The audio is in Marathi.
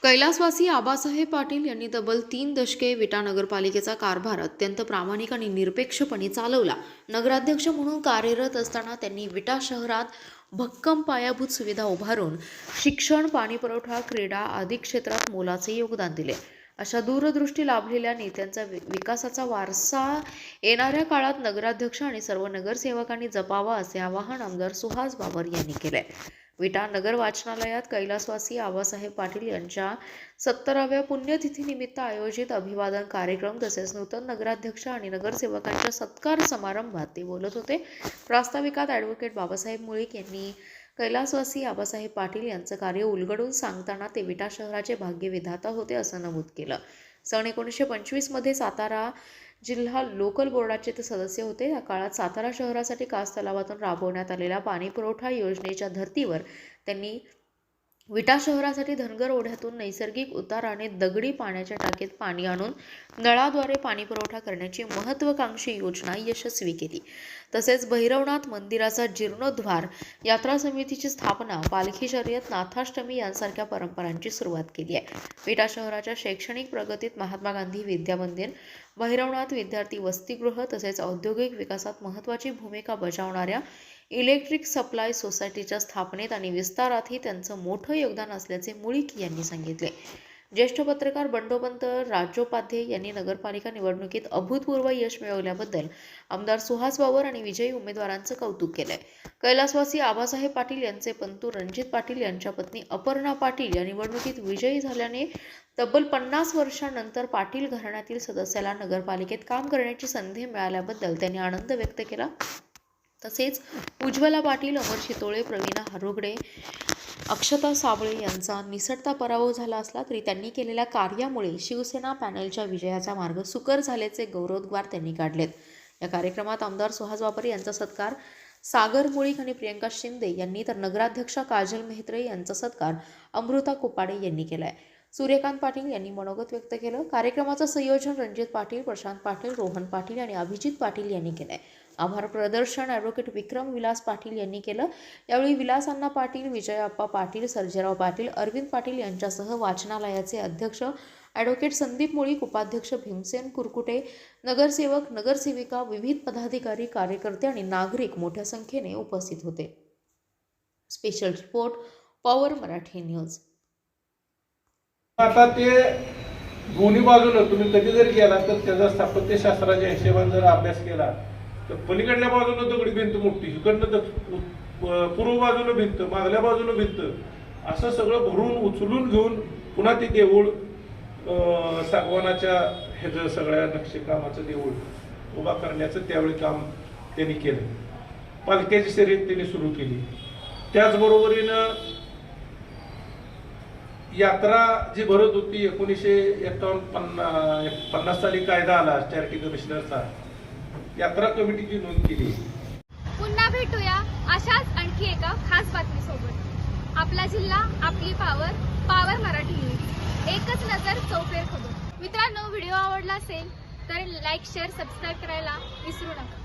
कैलासवासी आबासाहेब पाटील यांनी तब्बल 3 दशके विटा नगरपालिकेचा कारभार अत्यंत प्रामाणिक आणि निरपेक्षपणे चालवला। नगराध्यक्ष म्हणून कार्यरत असताना त्यांनी विटा शहरात भक्कम पायाभूत सुविधा उभारून शिक्षण, पाणीपुरवठा, क्रीडा आदी क्षेत्रात मोलाचे योगदान दिले। अशा दूरदृष्टी लाभलेल्या नेत्यांचा विकासाचा वारसा येणाऱ्या काळात नगराध्यक्ष आणि सर्व नगरसेवकांनी जपावा असे आवाहन आमदार सुहास बाबर यांनी केले। विटा नगर वाचनालयात कैलासवासी आबासाहेब पाटील यांच्या 70व्या पुण्यतिथीनिमित्त आयोजित अभिवादन कार्यक्रम तसेच नूतन नगराध्यक्ष आणि नगरसेवकांच्या सत्कार समारंभात ते बोलत होते। प्रास्ताविकात ॲडव्होकेट बाबासाहेब मुळीक यांनी कैलासवासी आबासाहेब पाटील यांचं कार्य उलगडून सांगताना ते विटा शहराचे भाग्यविधाता होते असं नमूद केलं। सन 1925 मध्ये सातारा जिल्हा लोकल बोर्डाचे ते सदस्य होते। या काळात सातारा शहरासाठी कास तलावातून राबवण्यात आलेल्या पाणीपुरवठा योजनेच्या धर्तीवर त्यांनी विटा शहरासाठी धनगर ओढ्यातून नैसर्गिक उताराने दगडी पाण्याच्या टाकीत पाणी आणून नळाद्वारे पाणीपुरवठा करण्याची महत्त्वाकांक्षी योजना यशस्वी केली। तसेच भैरवनाथ मंदिराचा जीर्णोद्धार, यात्रा समितीची स्थापना, पालखी शर्यत, नाथाष्टमी यांसारख्या परंपरांची सुरुवात केली आहे। विटा शहराच्या शैक्षणिक प्रगतीत महात्मा गांधी विद्या मंदिर, भैरवनाथ विद्यार्थी वसतिगृह तसेच औद्योगिक विकासात महत्त्वाची भूमिका बजावणाऱ्या इलेक्ट्रिक सप्लाय सोसायटीच्या स्थापनेत आणि विस्तारातही त्यांचं मोठं योगदान असल्याचे मुळीक यांनी सांगितले। ज्येष्ठ पत्रकार बंडोपंत राजोपाध्ये यांनी नगरपालिका निवडणुकीत अभूतपूर्व यश मिळवल्याबद्दल आमदार सुहास बाबर आणि विजयी उमेदवारांचं कौतुक केलंय। कैलासवासी आबासाहेब पाटील यांचे पंतू रणजित पाटील यांच्या पत्नी अपर्णा पाटील या निवडणुकीत विजयी झाल्याने तब्बल 50 वर्षांनंतर पाटील घराण्यातील सदस्याला नगरपालिकेत काम करण्याची संधी मिळाल्याबद्दल त्यांनी आनंद व्यक्त केला। तसेच उज्ज्वला पाटील, अमर शितोळे, प्रवीणा हरुगडे, अक्षता साबळे यांचा निसटता पराभव झाला असला तरी त्यांनी केलेल्या कार्यामुळे शिवसेना पॅनलच्या विजयाचा मार्ग सुकर झाल्याचे गौरवोद्गार त्यांनी काढलेत। या कार्यक्रमात आमदार सुहास बाबर यांचा सत्कार सागर मुळीक आणि प्रियंका शिंदे यांनी तर नगराध्यक्षा काजल मेहत्रे यांचा सत्कार अमृता कुपाडे यांनी केलाय। सूर्यकांत पाटील यांनी मनोगत व्यक्त केलं। कार्यक्रमाचं संयोजन रणजित पाटील, प्रशांत पाटील, रोहन पाटील आणि अभिजित पाटील यांनी केलंय। आभार प्रदर्शन ॲडव्होकेट विक्रम विलास पाटील यांनी केलं। यावेळी विलास अण्णा पाटील, विजयाप्पा पाटील, सर्जेराव पाटील, अरविंद पाटील यांच्यासह वाचनालयाचे अध्यक्ष ॲडव्होकेट संदीप मुळीक, उपाध्यक्ष भीमसेन कुरकुटे, नगरसेवक, नगरसेविका, विविध पदाधिकारी, कार्यकर्ते आणि नागरिक मोठ्या संख्येने उपस्थित होते। Special report, power Marathi news. आता ते दोन्ही बाजूला तुम्ही कधी जर गेला तर त्याचा स्थापत्यशास्त्राच्या हिशेबाने जर अभ्यास केला तर पलीकडल्या बाजूला दगडी भिंत मोठी, इकडनं तर पूर्व बाजूला भिंत, मागल्या बाजूला भिंत, असं सगळं भरून उचलून घेऊन पुन्हा ते देऊळ सागवानाच्या ह्याचं सगळ्या नक्षीकामाचं देऊळ उभा करण्याचं त्यावेळी काम त्यांनी केलं। पालख्याची शर्यत त्यांनी सुरू केली। त्याचबरोबरीनं यात्रा जी भरत होती 1951-50 साली कायदा आला चॅरिटी कमिशनरचा, यात्रा कमिटीची नोंद केली। पुन्हा भेटूया अशाच आणखी एका खास बातमीसोबत। आपला जिल्हा, आपली पॉवर, पॉवर मराठी न्यूज, एकच नजर चौफेर खबर। मित्रांनो, व्हिडिओ आवडला असेल तर लाईक, शेअर, सबस्क्राईब करायला विसरू नका।